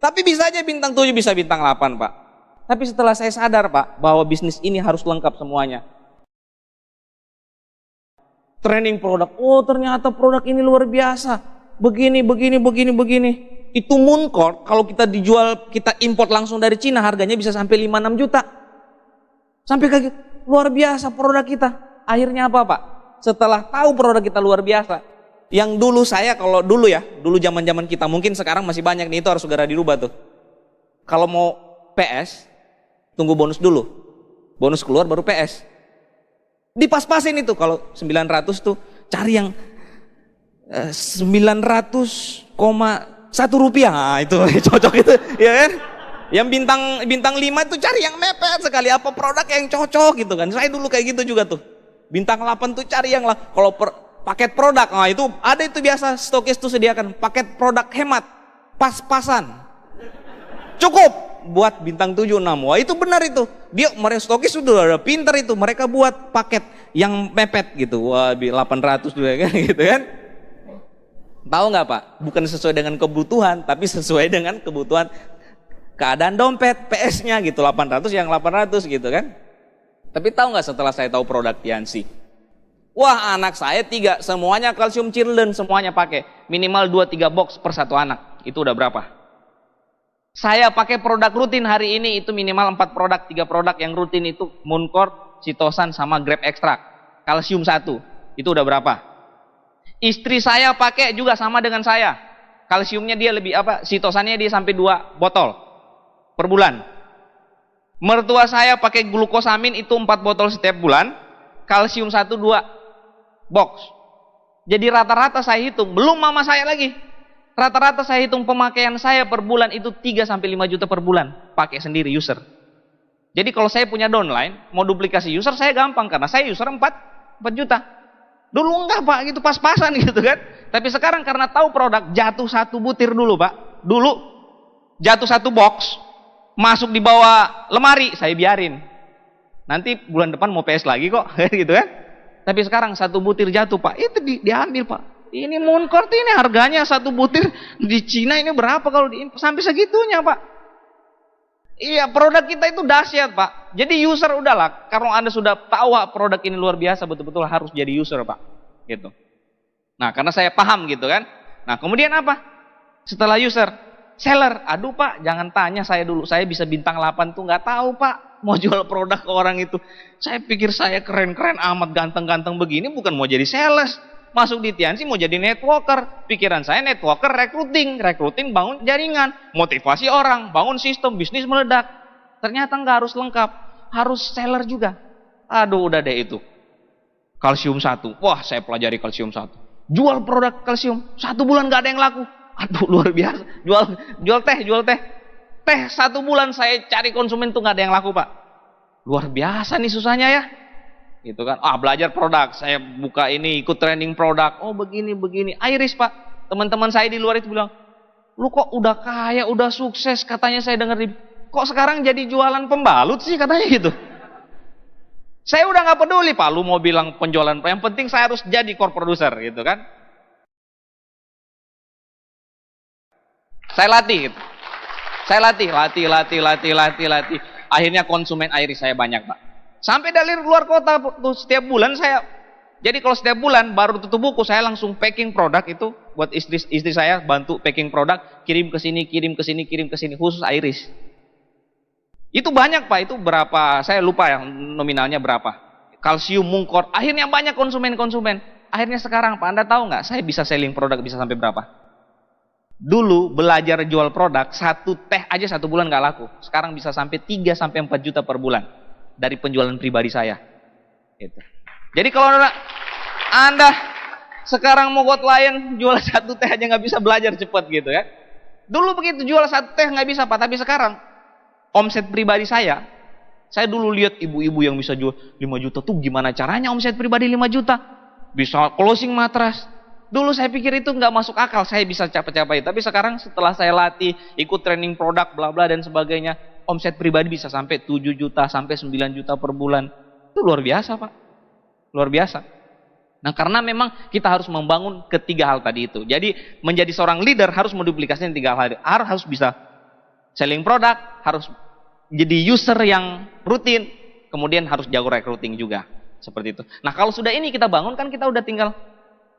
Tapi bisa aja bintang 7 bisa bintang 8 Pak. Tapi setelah saya sadar Pak, bahwa bisnis ini harus lengkap semuanya. Training produk, oh ternyata produk ini luar biasa. Begini. Itu Mooncore, kalau kita dijual, kita import langsung dari Cina, harganya bisa sampai 5-6 juta. Sampai kayak luar biasa produk kita. Akhirnya apa Pak? Setelah tahu produk kita luar biasa, yang dulu saya, kalau dulu ya, dulu zaman-zaman kita, mungkin sekarang masih banyak nih, itu harus segera dirubah tuh. Kalau mau PS, tunggu bonus dulu. Bonus keluar baru PS. Dipas-pasin itu, kalau 900 tuh cari yang 900,1 rupiah. Nah, itu cocok itu, ya kan? Yang bintang 5 itu cari yang mepet sekali, apa produk yang cocok gitu kan. Saya dulu kayak gitu juga tuh. Bintang 8 tuh cari yang lah. Kalau paket produk, nah itu ada itu biasa stokis tuh sediakan paket produk hemat, pas-pasan. Cukup buat bintang 7, 6. Wah itu benar itu. Dia mereka stokis sudah ada pinter itu. Mereka buat paket yang mepet gitu. Wah 800 juga kan gitu kan. Tahu nggak Pak? Bukan sesuai dengan kebutuhan, tapi sesuai dengan kebutuhan keadaan dompet, PS-nya gitu. 800 yang 800 gitu kan. Tapi tahu nggak setelah saya tahu produk Tianxi? Wah anak saya 3, semuanya kalsium Childan, semuanya pakai. Minimal 2-3 box per satu anak. Itu udah berapa? Saya pakai produk rutin hari ini itu minimal 4 produk, 3 produk yang rutin itu Mooncore, Citosan sama Grab Extract. Kalsium 1. Itu udah berapa? Istri saya pakai juga sama dengan saya. Kalsiumnya dia lebih Citosannya dia sampai 2 botol per bulan. Mertua saya pakai glukosamin itu 4 botol setiap bulan. Kalsium 1 2 box. Jadi rata-rata saya hitung, belum mama saya lagi. Rata-rata saya hitung pemakaian saya per bulan itu 3-5 juta per bulan. Pakai sendiri user. Jadi kalau saya punya downline, mau duplikasi user saya gampang. Karena saya user 4 juta. Dulu enggak Pak, gitu pas-pasan gitu kan. Tapi sekarang karena tahu produk, jatuh 1 butir dulu Pak. Dulu jatuh 1 box, masuk di bawah lemari, saya biarin. Nanti bulan depan mau PS lagi kok, gitu kan. Tapi sekarang 1 butir jatuh Pak, itu diambil Pak. Ini Mooncore ini harganya 1 butir di Cina ini berapa kalau diimpor? Sampai segitunya Pak. Iya, produk kita itu dahsyat Pak. Jadi user udahlah, kalau Anda sudah tahu produk ini luar biasa, betul-betul harus jadi user Pak. Gitu. Nah, karena saya paham gitu kan. Nah, kemudian apa? Setelah user, seller. Aduh Pak, jangan tanya saya dulu. Saya bisa bintang 8 tuh nggak tahu Pak. Mau jual produk ke orang itu. Saya pikir saya keren-keren amat, ganteng-ganteng begini, bukan mau jadi sales. Masuk di Tianxi mau jadi networker. Pikiran saya networker recruiting bangun jaringan, motivasi orang, bangun sistem, bisnis meledak. Ternyata nggak harus lengkap, harus seller juga. Aduh udah deh itu. Kalsium 1, wah saya pelajari kalsium 1. Jual produk kalsium, 1 bulan nggak ada yang laku. Aduh luar biasa. Jual teh. Teh 1 bulan saya cari konsumen tuh nggak ada yang laku Pak. Luar biasa nih susahnya ya. Gitu kan, belajar produk, saya buka ini, ikut training produk, oh begini, Iris Pak, teman-teman saya di luar itu bilang, lu kok udah kaya, udah sukses, katanya saya dengar, kok sekarang jadi jualan pembalut sih, katanya gitu. Saya udah nggak peduli Pak, lu mau bilang penjualan, yang penting saya harus jadi core producer, gitu kan. Saya latih, gitu. Saya latih. Akhirnya konsumen Iris saya banyak Pak. Sampai dari luar kota tuh setiap bulan saya. Jadi kalau setiap bulan baru tutup buku saya langsung packing produk itu buat istri saya bantu packing produk, kirim ke sini khusus Iris. Itu banyak Pak, itu berapa? Saya lupa yang nominalnya berapa. Kalsium, Mooncore, akhirnya banyak konsumen. Akhirnya sekarang Pak, Anda tahu nggak? Saya bisa selling produk bisa sampai berapa? Dulu belajar jual produk 1 teh aja 1 bulan nggak laku. Sekarang bisa sampai 3-4 juta per bulan. Dari penjualan pribadi saya. Gitu. Jadi kalau Anda sekarang mau got klien jual 1 teh aja nggak bisa belajar cepat gitu ya. Dulu begitu jual 1 teh nggak bisa Pak, tapi sekarang omset pribadi saya dulu lihat ibu-ibu yang bisa jual 5 juta tuh gimana caranya omset pribadi 5 juta bisa closing matras. Dulu saya pikir itu nggak masuk akal saya bisa capai, tapi sekarang setelah saya latih, ikut training produk bla bla dan sebagainya, omset pribadi bisa sampai 7 juta sampai 9 juta per bulan. Itu luar biasa Pak. Luar biasa. Nah karena memang kita harus membangun ketiga hal tadi itu. Jadi menjadi seorang leader harus menduplikasikan 3 hal. Harus bisa selling produk, harus jadi user yang rutin, kemudian harus jago recruiting juga. Seperti itu. Nah, kalau sudah ini kita bangun, kan kita udah tinggal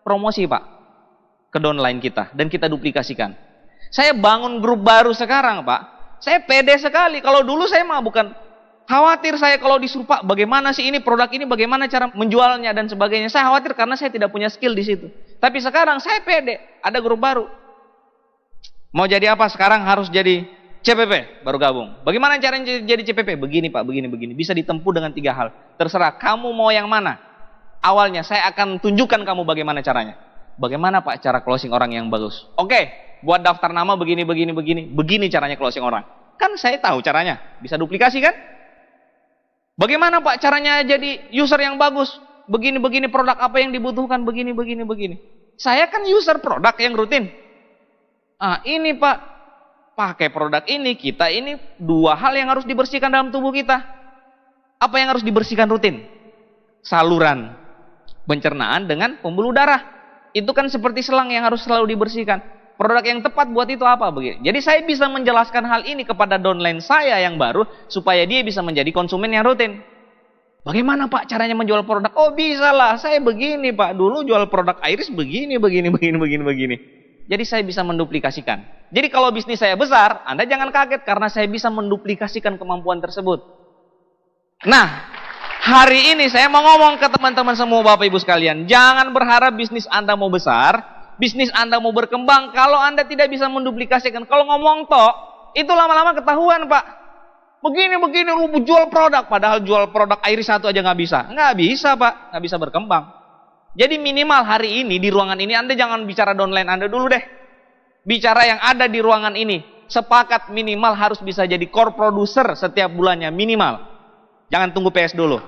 promosi, Pak, ke downline kita, dan kita duplikasikan. Saya bangun grup baru sekarang, Pak. Saya pede sekali. Kalau dulu saya mah bukan khawatir, saya kalau disuruh, Pak, bagaimana sih ini produk ini, bagaimana cara menjualnya dan sebagainya. Saya khawatir karena saya tidak punya skill di situ. Tapi sekarang saya pede, ada grup baru. Mau jadi apa sekarang? Harus jadi CPP, baru gabung. Bagaimana caranya jadi CPP? Begini, Pak, begini. Bisa ditempuh dengan 3 hal. Terserah kamu mau yang mana. Awalnya saya akan tunjukkan kamu bagaimana caranya. Bagaimana, Pak, cara closing orang yang bagus? Oke, buat daftar nama begini. Begini caranya closing orang. Kan saya tahu caranya. Bisa duplikasi kan? Bagaimana, Pak, caranya jadi user yang bagus? Begini produk apa yang dibutuhkan? Begini. Saya kan user produk yang rutin. Ini, Pak, pakai produk ini, kita ini 2 hal yang harus dibersihkan dalam tubuh kita. Apa yang harus dibersihkan rutin? Saluran pencernaan dengan pembuluh darah. Itu kan seperti selang yang harus selalu dibersihkan. Produk yang tepat buat itu apa? Begini. Jadi saya bisa menjelaskan hal ini kepada downline saya yang baru, supaya dia bisa menjadi konsumen yang rutin. Bagaimana, Pak, caranya menjual produk? Oh, bisa lah, saya begini, Pak, dulu jual produk Iris begini. Jadi saya bisa menduplikasikan. Jadi kalau bisnis saya besar, Anda jangan kaget karena saya bisa menduplikasikan kemampuan tersebut. Nah, hari ini saya mau ngomong ke teman-teman semua, Bapak Ibu sekalian, jangan berharap bisnis Anda mau besar, bisnis Anda mau berkembang kalau Anda tidak bisa menduplikasikan. Kalau ngomong tok, itu lama-lama ketahuan, Pak. Begini lu jual produk, padahal jual produk Iris 1 aja nggak bisa. Nggak bisa, Pak, nggak bisa berkembang. Jadi minimal hari ini di ruangan ini Anda jangan bicara downline Anda dulu deh. Bicara yang ada di ruangan ini. Sepakat minimal harus bisa jadi core producer setiap bulannya minimal. Jangan tunggu PS dulu.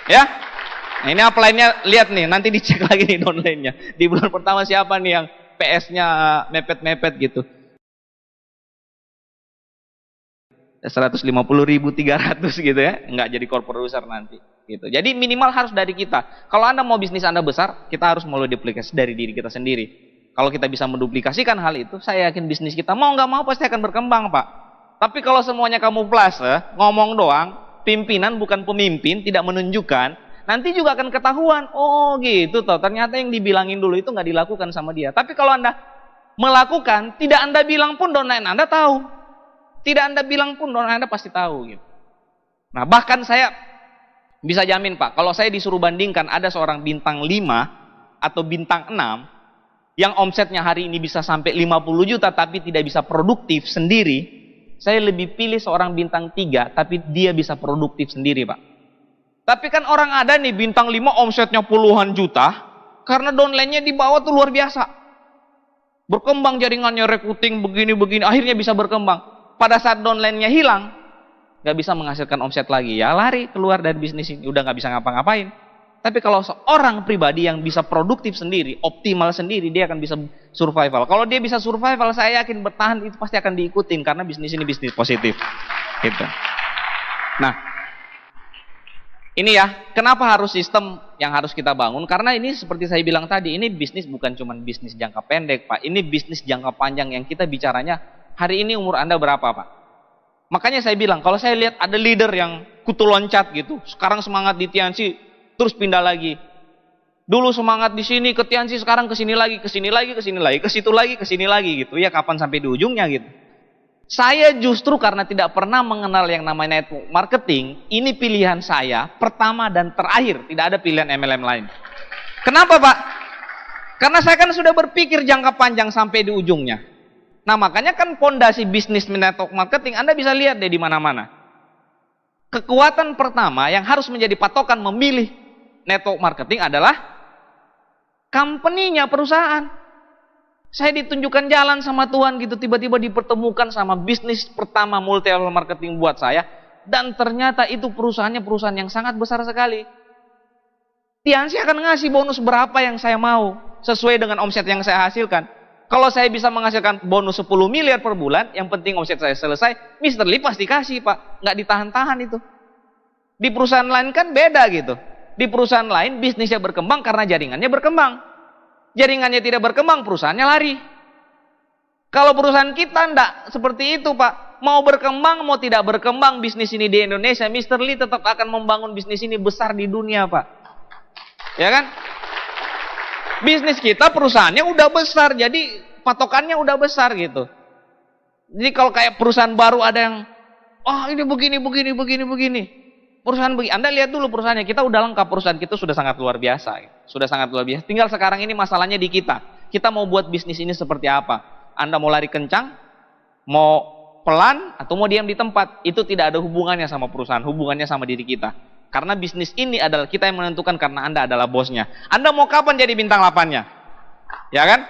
Ya. Nah, ini upline-nya lihat nih, nanti dicek lagi nih downline-nya. Di bulan pertama siapa nih yang PS-nya mepet-mepet gitu. 150.300 gitu ya, nggak jadi core producer nanti gitu. Jadi minimal harus dari kita. Kalau Anda mau bisnis Anda besar, kita harus mulai duplikasi dari diri kita sendiri. Kalau kita bisa menduplikasikan hal itu, saya yakin bisnis kita mau nggak mau pasti akan berkembang, Pak. Tapi kalau semuanya kamuflase, ngomong doang, pimpinan bukan pemimpin, tidak menunjukkan, nanti juga akan ketahuan. Oh gitu toh, ternyata yang dibilangin dulu itu nggak dilakukan sama dia. Tapi kalau Anda melakukan, tidak Anda bilang pun downline Anda tahu. Tidak Anda bilang pun downline Anda pasti tahu gitu. Nah, bahkan saya bisa jamin, Pak, kalau saya disuruh bandingkan ada seorang bintang 5 atau bintang 6 yang omsetnya hari ini bisa sampai 50 juta tapi tidak bisa produktif sendiri, saya lebih pilih seorang bintang 3 tapi dia bisa produktif sendiri, Pak. Tapi kan orang ada nih bintang 5 omsetnya puluhan juta karena downline-nya di bawah tuh luar biasa. Berkembang jaringannya, recruiting begini, akhirnya bisa berkembang. Pada saat downline-nya hilang, nggak bisa menghasilkan omset lagi, ya lari keluar dari bisnis ini, udah nggak bisa ngapa-ngapain. Tapi kalau seorang pribadi yang bisa produktif sendiri, optimal sendiri, dia akan bisa survival. Kalau dia bisa survival, saya yakin bertahan itu pasti akan diikutin karena bisnis ini bisnis positif. Gitu. Nah, ini ya, kenapa harus sistem yang harus kita bangun? Karena ini seperti saya bilang tadi, ini bisnis bukan cuma bisnis jangka pendek, Pak. Ini bisnis jangka panjang yang kita bicaranya. Hari ini umur Anda berapa, Pak? Makanya saya bilang, kalau saya lihat ada leader yang kutu loncat gitu, sekarang semangat di Tianxi, terus pindah lagi. Dulu semangat di sini ke Tianxi, sekarang ke sini lagi, ke situ lagi, ke sini lagi gitu. Ya kapan sampai di ujungnya gitu. Saya justru karena tidak pernah mengenal yang namanya network marketing, ini pilihan saya pertama dan terakhir, tidak ada pilihan MLM lain. Kenapa, Pak? Karena saya kan sudah berpikir jangka panjang sampai di ujungnya. Nah, makanya kan fondasi bisnis network marketing Anda bisa lihat deh di mana-mana. Kekuatan pertama yang harus menjadi patokan memilih network marketing adalah company-nya, perusahaan. Saya ditunjukkan jalan sama Tuhan gitu, tiba-tiba dipertemukan sama bisnis pertama multi level marketing buat saya, dan ternyata itu perusahaannya perusahaan yang sangat besar sekali. Tianxi akan ngasih bonus berapa yang saya mau sesuai dengan omset yang saya hasilkan. Kalau saya bisa menghasilkan bonus 10 miliar per bulan, yang penting omset saya selesai, Mr. Lee pasti kasih, Pak. Nggak ditahan-tahan itu. Di perusahaan lain kan beda gitu. Di perusahaan lain bisnisnya berkembang karena jaringannya berkembang. Jaringannya tidak berkembang, perusahaannya lari. Kalau perusahaan kita enggak seperti itu, Pak. Mau berkembang, mau tidak berkembang bisnis ini di Indonesia, Mr. Lee tetap akan membangun bisnis ini besar di dunia, Pak. Ya kan? Bisnis kita, perusahaannya udah besar, jadi patokannya udah besar gitu. Jadi kalau kayak perusahaan baru ada yang, ini begini. Perusahaan begini, Anda lihat dulu perusahaannya, kita udah lengkap, perusahaan kita sudah sangat luar biasa. Sudah sangat luar biasa. Tinggal sekarang ini masalahnya di kita. Kita mau buat bisnis ini seperti apa? Anda mau lari kencang, mau pelan, atau mau diam di tempat. Itu tidak ada hubungannya sama perusahaan, hubungannya sama diri kita. Karena bisnis ini adalah kita yang menentukan karena Anda adalah bosnya. Anda mau kapan jadi bintang 8-nya? Ya kan?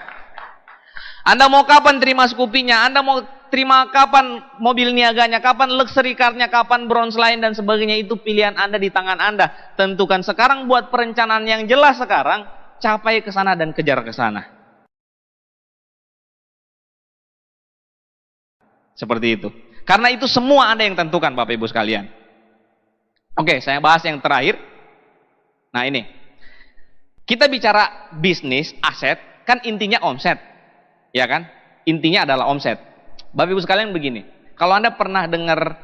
Anda mau kapan terima Scoopy-nya? Anda mau terima kapan mobil niaganya? Kapan luxury car-nya? Kapan bronze line dan sebagainya? Itu pilihan Anda di tangan Anda. Tentukan sekarang, buat perencanaan yang jelas sekarang, capai ke sana dan kejar ke sana. Seperti itu. Karena itu semua Anda yang tentukan, Bapak Ibu sekalian. Oke, saya bahas yang terakhir. Nah ini, kita bicara bisnis, aset, kan intinya omset. Ya kan? Intinya adalah omset. Bapak Ibu sekalian begini, kalau Anda pernah dengar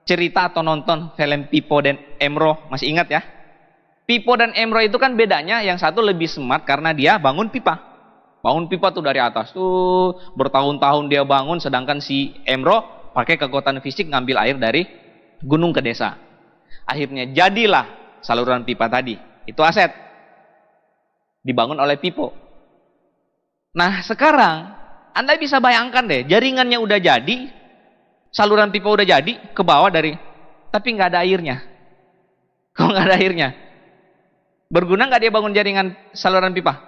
cerita atau nonton film Pipo dan Emro, masih ingat ya? Pipo dan Emro itu kan bedanya, yang satu lebih smart karena dia bangun pipa. Bangun pipa tuh dari atas tuh, bertahun-tahun dia bangun, sedangkan si Emro pakai kekuatan fisik ngambil air dari gunung ke desa. Akhirnya jadilah saluran pipa tadi. Itu aset. Dibangun oleh Pipo. Nah sekarang, Anda bisa bayangkan deh, jaringannya udah jadi, saluran pipa udah jadi, ke bawah dari, tapi nggak ada airnya. Kok nggak ada airnya? Berguna nggak dia bangun jaringan saluran pipa?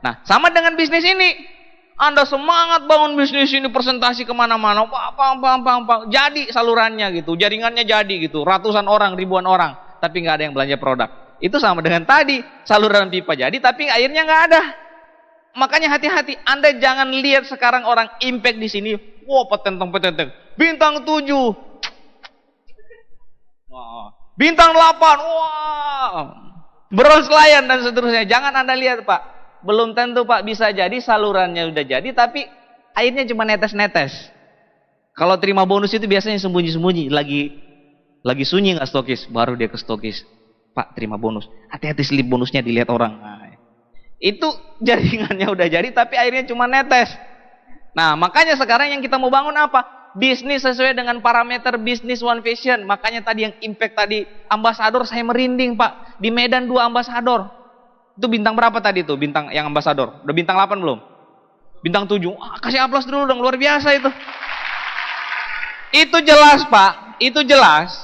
Nah, sama dengan bisnis ini. Anda semangat bangun bisnis ini, presentasi kemana-mana, jadi salurannya gitu, jaringannya jadi gitu, ratusan orang, ribuan orang, tapi nggak ada yang belanja produk. Itu sama dengan tadi, saluran pipa jadi, tapi airnya nggak ada. Makanya hati-hati, Anda jangan lihat sekarang orang impact di sini, petenteng, bintang 7, bintang 8, bronze lion dan seterusnya. Jangan Anda lihat, Pak. Belum tentu, Pak, bisa jadi salurannya udah jadi tapi airnya cuma netes-netes. Kalau terima bonus itu biasanya sembunyi-sembunyi, lagi sunyi nggak stokis, baru dia ke stokis. Pak, terima bonus. Hati-hati slip bonusnya dilihat orang. Nah, itu jaringannya udah jadi tapi airnya cuma netes. Nah, makanya sekarang yang kita mau bangun apa? Bisnis sesuai dengan parameter bisnis One Vision. Makanya tadi yang impact tadi, ambasador saya merinding, Pak. Di Medan 2 ambasador. Itu bintang berapa tadi tuh? Bintang yang ambasador. Udah bintang 8 belum? Bintang 7. Kasih aplaus dulu dong, luar biasa itu. Itu jelas, Pak. Itu jelas.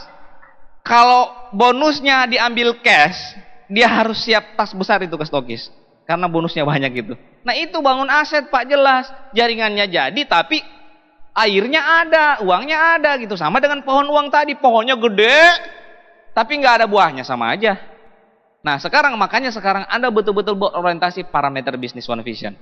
Kalau bonusnya diambil cash, dia harus siap tas besar itu ke stokis. Karena bonusnya banyak gitu. Nah, itu bangun aset, Pak, jelas. Jaringannya jadi tapi airnya ada, uangnya ada gitu. Sama dengan pohon uang tadi, pohonnya gede tapi nggak ada buahnya, sama aja. Nah sekarang, makanya sekarang Anda betul-betul berorientasi parameter bisnis One Vision.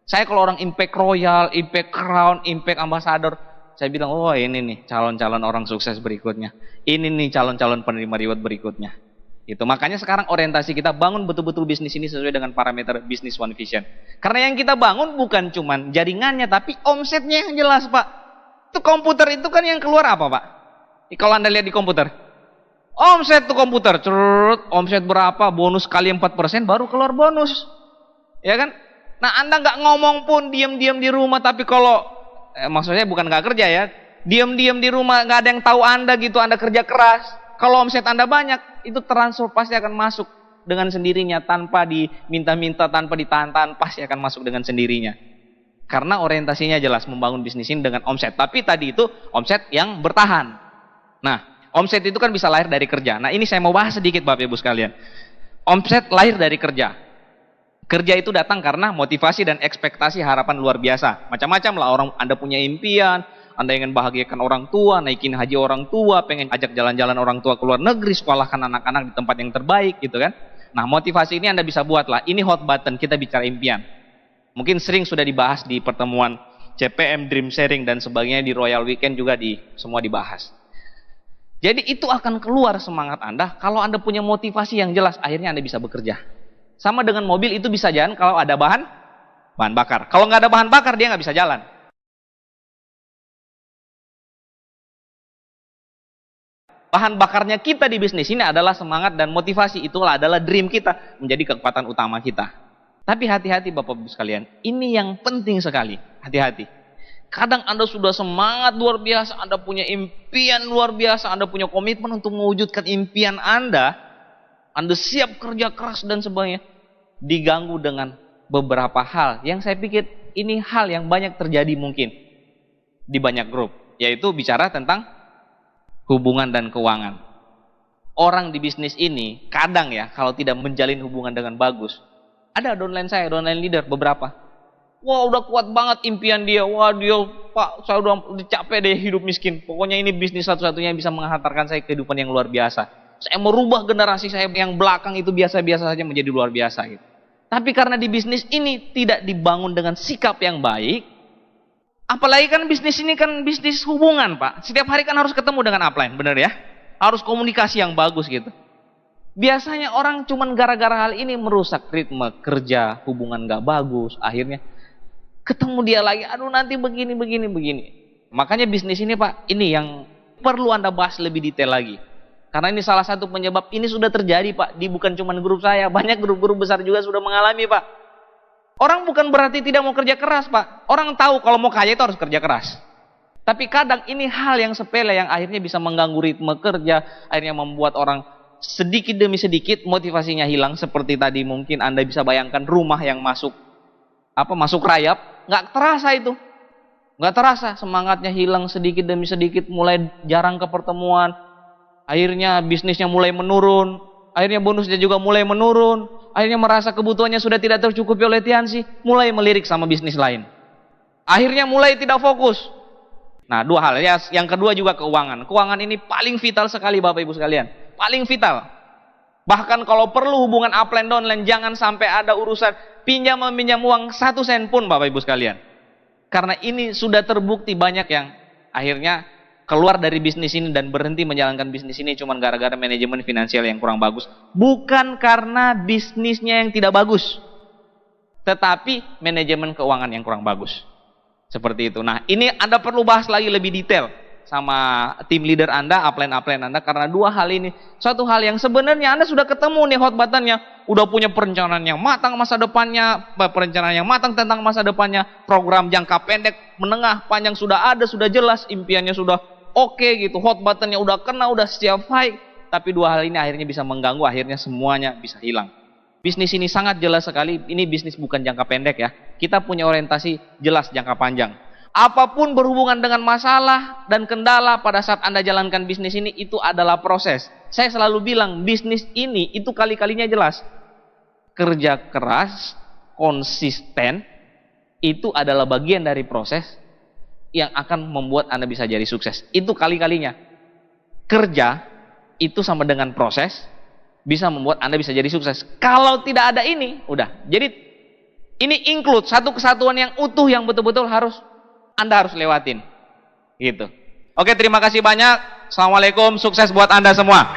Saya kalau orang impact royal, impact crown, impact ambassador, saya bilang, ini nih calon-calon orang sukses berikutnya. Ini nih calon-calon penerima reward berikutnya. Itu makanya sekarang orientasi kita bangun betul-betul bisnis ini sesuai dengan parameter bisnis One Vision. Karena yang kita bangun bukan cuman jaringannya, tapi omsetnya yang jelas, Pak. Itu komputer itu kan yang keluar apa, Pak? Kalau Anda lihat di komputer, omset tuh komputer, omset berapa, bonus kali 4%, baru keluar bonus. Ya kan? Nah, Anda nggak ngomong pun, diam-diam di rumah, tapi kalau, maksudnya bukan nggak kerja ya, diam-diam di rumah, nggak ada yang tahu Anda gitu, Anda kerja keras. Kalau omset Anda banyak, itu transfer pasti akan masuk dengan sendirinya, tanpa diminta-minta, tanpa ditahan-tahan, pasti akan masuk dengan sendirinya. Karena orientasinya jelas, membangun bisnis ini dengan omset. Tapi tadi itu omset yang bertahan. Nah, omset itu kan bisa lahir dari kerja. Nah ini saya mau bahas sedikit Bapak Ibu sekalian. Omset lahir dari kerja. Kerja itu datang karena motivasi dan ekspektasi harapan luar biasa. Macam-macam lah, orang Anda punya impian, Anda ingin bahagiakan orang tua, naikin haji orang tua, pengen ajak jalan-jalan orang tua ke luar negeri, sekolahkan anak-anak di tempat yang terbaik gitu kan. Nah motivasi ini Anda bisa buat lah. Ini hot button, kita bicara impian. Mungkin sering sudah dibahas di pertemuan CPM, Dream Sharing dan sebagainya, di Royal Weekend juga semua dibahas. Jadi itu akan keluar semangat Anda kalau Anda punya motivasi yang jelas, akhirnya Anda bisa bekerja. Sama dengan mobil, itu bisa jalan kalau ada bahan bakar. Kalau nggak ada bahan bakar, dia nggak bisa jalan. Bahan bakarnya kita di bisnis ini adalah semangat dan motivasi. Itulah adalah dream kita, menjadi kekuatan utama kita. Tapi hati-hati Bapak Ibu sekalian, ini yang penting sekali. Hati-hati. Kadang Anda sudah semangat luar biasa, Anda punya impian luar biasa, Anda punya komitmen untuk mewujudkan impian Anda siap kerja keras dan sebagainya. Diganggu dengan beberapa hal yang saya pikir ini hal yang banyak terjadi mungkin di banyak grup. Yaitu bicara tentang hubungan dan keuangan. Orang di bisnis ini kadang ya, kalau tidak menjalin hubungan dengan bagus. Ada downline saya, downline leader beberapa. Wah udah kuat banget impian dia. Wah dia, Pak saya udah capek deh hidup miskin. Pokoknya ini bisnis satu-satunya yang bisa menghantarkan saya kehidupan yang luar biasa. Saya merubah generasi saya yang belakang itu biasa-biasa saja menjadi luar biasa gitu. Tapi karena di bisnis ini tidak dibangun dengan sikap yang baik. Apalagi kan bisnis ini kan bisnis hubungan Pak. Setiap hari kan harus ketemu dengan upline, benar ya? Harus komunikasi yang bagus gitu. Biasanya orang cuman gara-gara hal ini merusak ritme kerja, hubungan gak bagus, akhirnya ketemu dia lagi, aduh nanti begini. Makanya bisnis ini Pak, ini yang perlu Anda bahas lebih detail lagi. Karena ini salah satu penyebab ini sudah terjadi Pak, bukan cuman grup saya, banyak grup-grup besar juga sudah mengalami Pak. Orang bukan berarti tidak mau kerja keras Pak, orang tahu kalau mau kaya itu harus kerja keras. Tapi kadang ini hal yang sepele yang akhirnya bisa mengganggu ritme kerja, akhirnya membuat orang sedikit demi sedikit motivasinya hilang. Seperti tadi mungkin Anda bisa bayangkan rumah yang masuk rayap, nggak terasa itu, nggak terasa semangatnya hilang sedikit demi sedikit, mulai jarang ke pertemuan, akhirnya bisnisnya mulai menurun, akhirnya bonusnya juga mulai menurun, akhirnya merasa kebutuhannya sudah tidak tercukupi oleh Tiansi, mulai melirik sama bisnis lain, akhirnya mulai tidak fokus. Nah dua hal ya, yang kedua juga keuangan. Keuangan ini paling vital sekali Bapak Ibu sekalian, paling vital. Bahkan kalau perlu hubungan upline downline, jangan sampai ada urusan pinjam meminjam uang 1 sen pun Bapak Ibu sekalian. Karena ini sudah terbukti banyak yang akhirnya keluar dari bisnis ini dan berhenti menjalankan bisnis ini cuma gara-gara manajemen finansial yang kurang bagus. Bukan karena bisnisnya yang tidak bagus, tetapi manajemen keuangan yang kurang bagus. Seperti itu. Nah ini Anda perlu bahas lagi lebih detail sama tim leader Anda, upline Anda, karena dua hal ini. Satu hal yang sebenarnya Anda sudah ketemu nih hot buttonnya, udah punya perencanaan yang matang masa depannya, perencanaan yang matang tentang masa depannya, program jangka pendek, menengah, panjang sudah ada, sudah jelas, impiannya sudah oke gitu, hot buttonnya udah kena, udah siap fight. Tapi dua hal ini akhirnya bisa mengganggu, akhirnya semuanya bisa hilang. Bisnis ini sangat jelas sekali, ini bisnis bukan jangka pendek ya. Kita punya orientasi jelas jangka panjang. Apapun berhubungan dengan masalah dan kendala pada saat Anda jalankan bisnis ini, itu adalah proses. Saya selalu bilang, bisnis ini itu kali-kalinya jelas. Kerja keras, konsisten, itu adalah bagian dari proses yang akan membuat Anda bisa jadi sukses. Itu kali-kalinya. Kerja, itu sama dengan proses, bisa membuat Anda bisa jadi sukses. Kalau tidak ada ini, udah. Jadi, ini include satu kesatuan yang utuh yang betul-betul Anda harus lewatin. Gitu. Oke, terima kasih banyak. Assalamualaikum, sukses buat Anda semua.